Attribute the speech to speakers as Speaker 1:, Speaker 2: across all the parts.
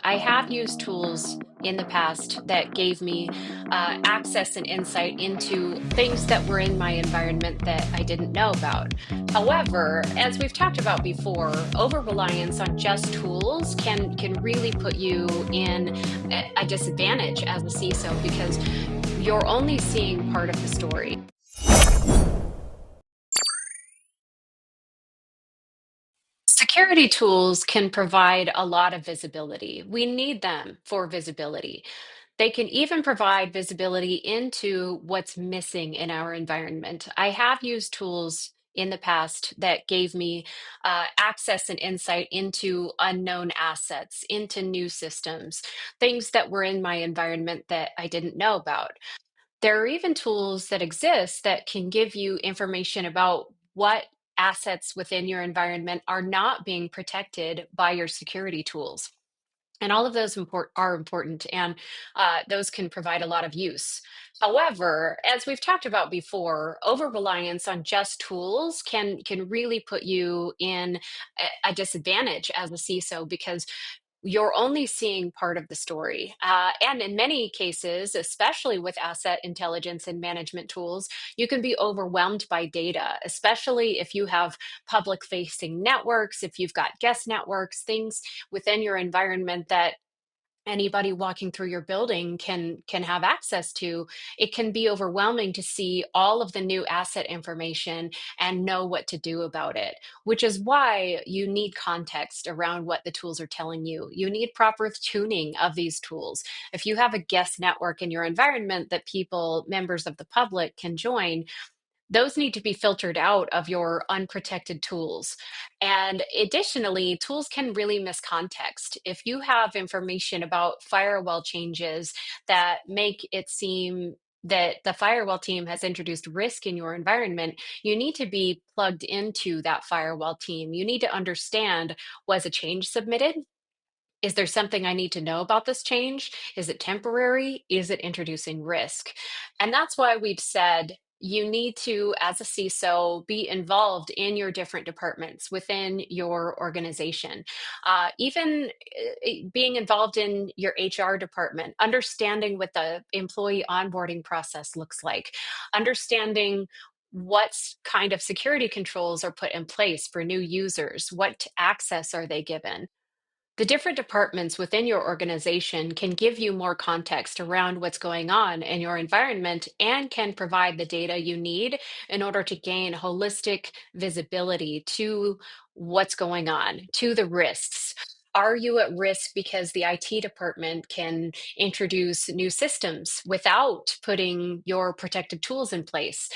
Speaker 1: I have used tools in the past that gave me access and insight into things that were in my environment that I didn't know about. However, as we've talked about before, over reliance on just tools can really put you in a disadvantage as a CISO because you're only seeing part of the story. Security tools can provide a lot of visibility. We need them for visibility. They can even provide visibility into what's missing in our environment. I have used tools in the past that gave me access and insight into unknown assets, into new systems, things that were in my environment that I didn't know about. There are even tools that exist that can give you information about what assets within your environment are not being protected by your security tools. And all of those are important, and those can provide a lot of use. However, as we've talked about before, over reliance on just tools can really put you in a disadvantage as a CISO because you're only seeing part of the story. And in many cases, especially with asset intelligence and management tools, you can be overwhelmed by data, especially if you have public facing networks, if you've got guest networks, things within your environment that anybody walking through your building can have access to. It can be overwhelming to see all of the new asset information and know what to do about it, which is why you need context around what the tools are telling you. You need proper tuning of these tools. If you have a guest network in your environment that people, members of the public, can join, those need to be filtered out of your unprotected tools. And additionally, tools can really miss context. If you have information about firewall changes that make it seem that the firewall team has introduced risk in your environment, you need to be plugged into that firewall team. You need to understand, was a change submitted? Is there something I need to know about this change? Is it temporary? Is it introducing risk? And that's why we've said you need to, as a CISO, be involved in your different departments within your organization. Even being involved in your HR department, understanding what the employee onboarding process looks like, understanding what kind of security controls are put in place for new users, what access are they given. The different departments within your organization can give you more context around what's going on in your environment and can provide the data you need in order to gain holistic visibility to what's going on, to the risks. Are you at risk because the IT department can introduce new systems without putting your protective tools in place?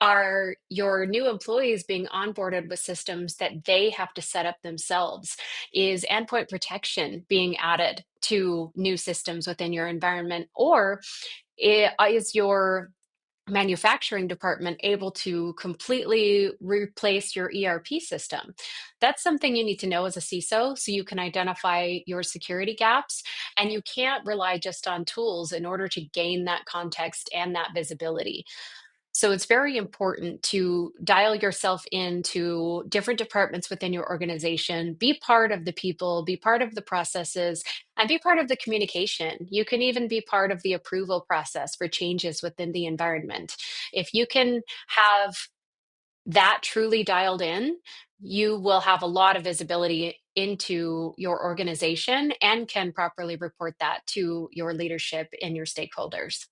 Speaker 1: Are your new employees being onboarded with systems that they have to set up themselves? Is endpoint protection being added to new systems within your environment? Or is your manufacturing department able to completely replace your ERP system? That's something you need to know as a CISO so you can identify your security gaps. And you can't rely just on tools in order to gain that context and that visibility. So it's very important to dial yourself into different departments within your organization, be part of the people, be part of the processes, and be part of the communication. You can even be part of the approval process for changes within the environment. If you can have that truly dialed in, you will have a lot of visibility into your organization and can properly report that to your leadership and your stakeholders.